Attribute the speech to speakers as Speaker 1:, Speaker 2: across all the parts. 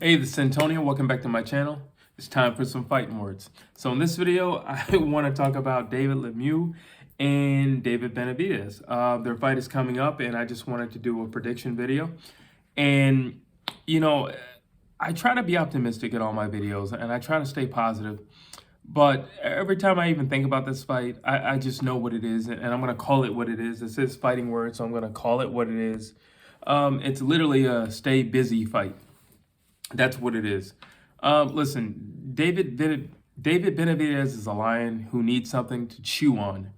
Speaker 1: Hey, this is Antonio. Welcome back to my channel. It's time for some fighting words. So in this video, I want to talk about David Lemieux and David Benavidez. Their fight is coming up, and I just wanted to do a prediction video. And, I try to be optimistic in all my videos, and I try to stay positive. But every time I even think about this fight, I just know what it is, and I'm going to call it what it is. It says fighting words, so I'm going to call it what it is. It's literally a stay busy fight. That's what it is. Listen, David Benavidez is a lion who needs something to chew on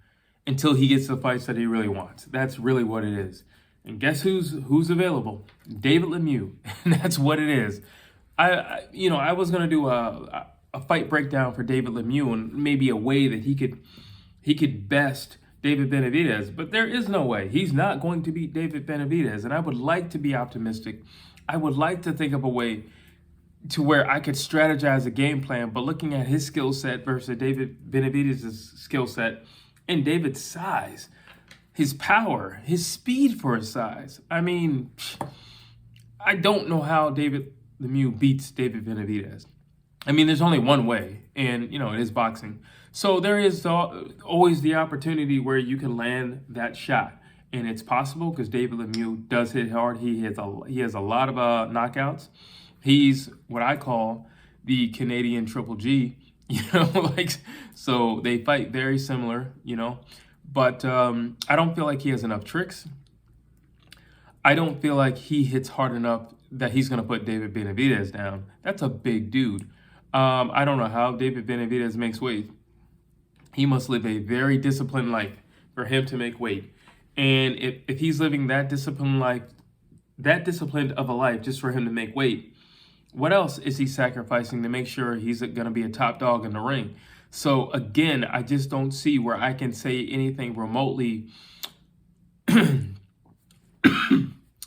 Speaker 1: until he gets the fights that he really wants. That's really what it is. And guess who's available? David Lemieux. And that's what it is. I was gonna do a fight breakdown for David Lemieux and maybe a way that he could best David Benavidez, but there is no way. He's not going to beat David Benavidez, and I would like to be optimistic. I would like to think of a way to where I could strategize a game plan, but looking at his skill set versus David Benavidez's skill set and David's size, his power, his speed for his size. I mean, I don't know how David Lemieux beats David Benavidez. I mean, there's only one way, and, it is boxing. So there is always the opportunity where you can land that shot. And it's possible because David Lemieux does hit hard. He has a lot of knockouts. He's what I call the Canadian Triple G, so they fight very similar, but I don't feel like he has enough tricks. I don't feel like he hits hard enough that he's going to put David Benavidez down. That's a big dude. I don't know how David Benavidez makes weight. He must live a very disciplined life for him to make weight. And if he's living that disciplined of a life just for him to make weight, what else is he sacrificing to make sure he's going to be a top dog in the ring? So again, I just don't see where I can say anything remotely,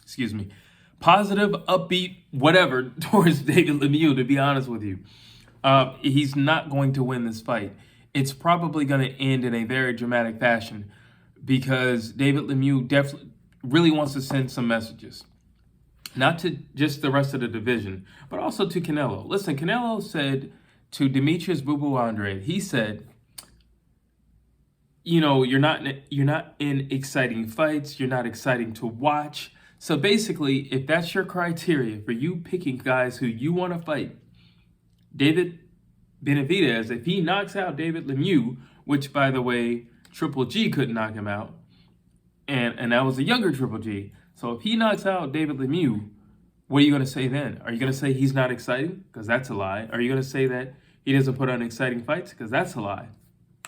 Speaker 1: excuse me, positive, upbeat, whatever, towards David Lemieux, to be honest with you. He's not going to win this fight. It's probably going to end in a very dramatic fashion because David Lemieux definitely really wants to send some messages. Not to just the rest of the division, but also to Canelo. Listen, Canelo said to Demetrius Boo Andre, he said, you're not in exciting fights. You're not exciting to watch. So basically, if that's your criteria for you picking guys who you want to fight, David Benavidez, if he knocks out David Lemieux, which, by the way, Triple G couldn't knock him out, and that was a younger Triple G. So if he knocks out David Lemieux, what are you going to say then? Are you going to say he's not exciting? Because that's a lie. Are you going to say that he doesn't put on exciting fights? Because that's a lie.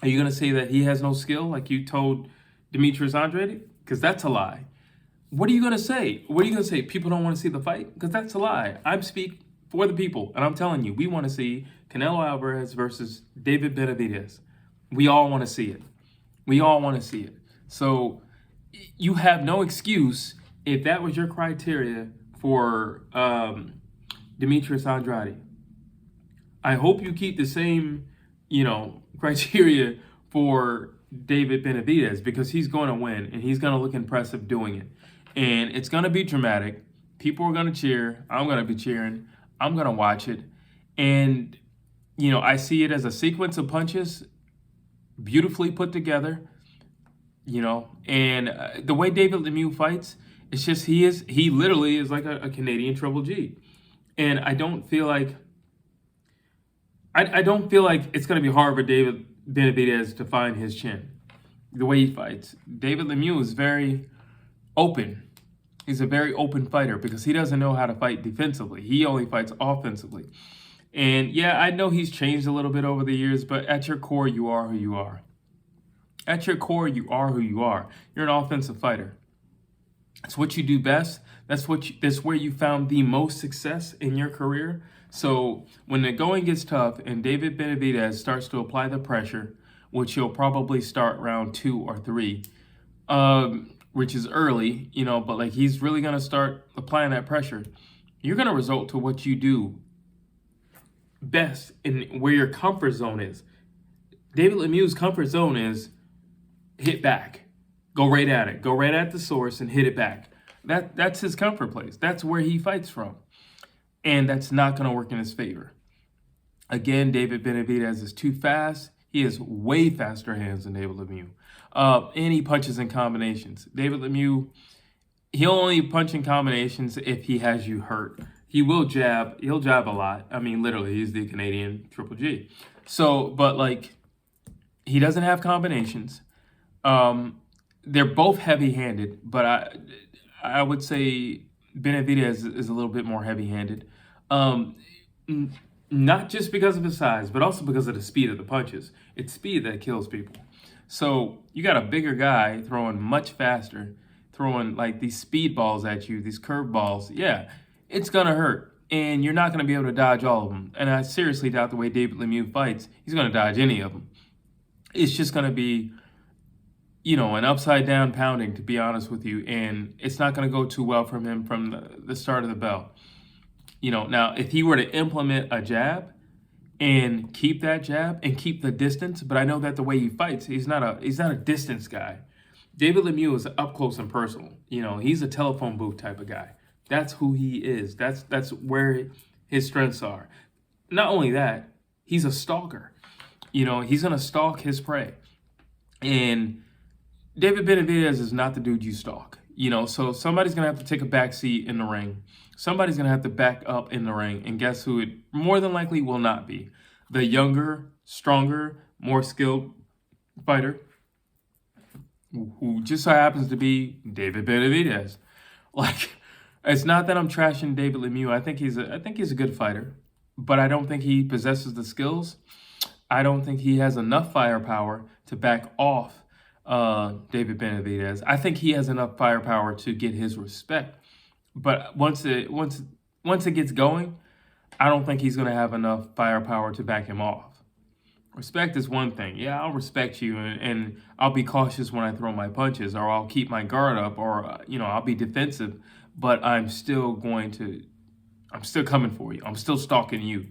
Speaker 1: Are you going to say that he has no skill like you told Demetrius Andre? Because that's a lie. What are you going to say? What are you going to say? People don't want to see the fight? Because that's a lie. I speak for the people, and I'm telling you, we want to see Canelo Alvarez versus David Benavidez. We all want to see it. We all want to see it. So you have no excuse if that was your criteria for Demetrius Andrade. I hope you keep the same, criteria for David Benavidez because he's going to win and he's going to look impressive doing it. And it's going to be dramatic. People are going to cheer. I'm going to be cheering. I'm going to watch it. And, I see it as a sequence of punches beautifully put together, and the way David Lemieux fights, it's just he literally is like a Canadian Triple G. And I don't feel like it's going to be hard for David Benavidez to find his chin. The way he fights. David Lemieux is very open. He's a very open fighter because he doesn't know how to fight defensively. He only fights offensively. And yeah, I know he's changed a little bit over the years, but at your core, you are who you are. At your core, you are who you are. You're an offensive fighter. It's what you do best. That's where you found the most success in your career. So when the going gets tough and David Benavidez starts to apply the pressure, which he'll probably start round 2 or 3, which is early, but like he's really going to start applying that pressure, you're going to result to what you do best and where your comfort zone is. David Lemieux's comfort zone is hit back. Go right at it. Go right at the source and hit it back. That's his comfort place. That's where he fights from. and that's not going to work in his favor. Again, David Benavidez is too fast. He has way faster hands than David Lemieux. And he punches in combinations. David Lemieux, he'll only punch in combinations if he has you hurt. He will jab. He'll jab a lot. I mean, literally, he's the Canadian Triple G. So, but like, he doesn't have combinations. They're both heavy-handed, but I would say Benavidez is a little bit more heavy-handed. Not just because of his size, but also because of the speed of the punches. It's speed that kills people. So you got a bigger guy throwing much faster, throwing like these speed balls at you, these curve balls. Yeah, it's going to hurt. And you're not going to be able to dodge all of them. And I seriously doubt the way David Lemieux fights, he's going to dodge any of them. It's just going to be, you know, an upside down pounding, to be honest with you. And it's not going to go too well from him from the start of the bell. You know, now, if he were to implement a jab and keep that jab and keep the distance, but I know that the way he fights, he's not a distance guy. David Lemieux is up close and personal. You know, he's a telephone booth type of guy. That's who he is. That's where his strengths are. Not only that, he's a stalker. You know, he's going to stalk his prey. And David Benavidez is not the dude you stalk. You know, so somebody's going to have to take a back seat in the ring. Somebody's going to have to back up in the ring. And guess who it more than likely will not be? The younger, stronger, more skilled fighter who just so happens to be David Benavidez. Like, it's not that I'm trashing David Lemieux. I think he's a good fighter, but I don't think he possesses the skills. I don't think he has enough firepower to back off David Benavidez. I think he has enough firepower to get his respect. But once it gets going, I don't think he's going to have enough firepower to back him off. Respect is one thing. Yeah, I'll respect you, and I'll be cautious when I throw my punches, or I'll keep my guard up, or you know, I'll be defensive. But I'm still coming for you. I'm still stalking you,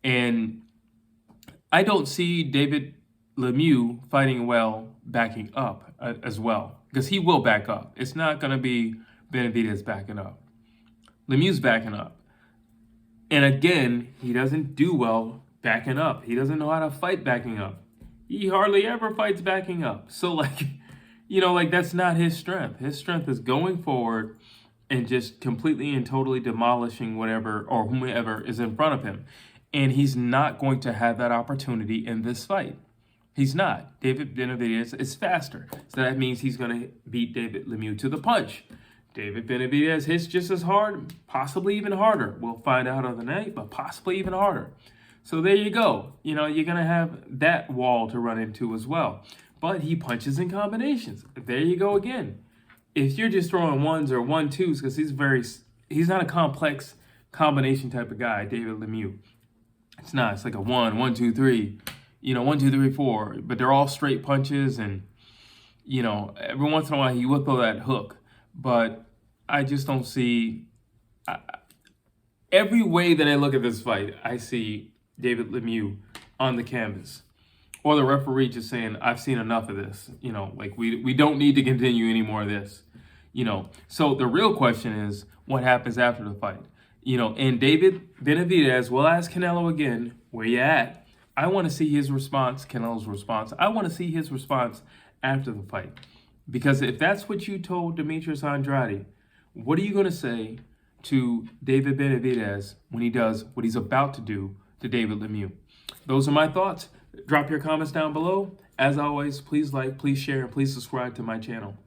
Speaker 1: and I don't see David Lemieux fighting well backing up as well, because he will back up. It's not going to be Benavidez backing up. Lemieux's backing up. And again, he doesn't do well backing up. He doesn't know how to fight backing up. He hardly ever fights backing up. So, like, you know, like, that's not his strength. His strength is going forward and just completely and totally demolishing whatever or whomever is in front of him. And he's not going to have that opportunity in this fight. He's not. David Benavidez is faster. So that means he's going to beat David Lemieux to the punch. David Benavidez hits just as hard, possibly even harder. We'll find out on the night, but possibly even harder. So there you go. You know, you're going to have that wall to run into as well. But he punches in combinations. There you go again. If you're just throwing ones or 1-2s, because he's not a complex combination type of guy, David Lemieux. It's not. It's like a 1, 1, 2, 3. You know, 1, 2, 3, 4. But they're all straight punches, and, you know, every once in a while he will throw that hook. But I just don't see... every way that I look at this fight, I see David Lemieux on the canvas. Or the referee just saying, I've seen enough of this. You know, like, we don't need to continue any more of this. You know, so the real question is, what happens after the fight? You know, and David Benavidez will ask Canelo again, where you at? I want to see his response, Canelo's response. I want to see his response after the fight. Because if that's what you told Demetrius Andrade, what are you going to say to David Benavidez when he does what he's about to do to David Lemieux? Those are my thoughts. Drop your comments down below. As always, please like, please share, and please subscribe to my channel.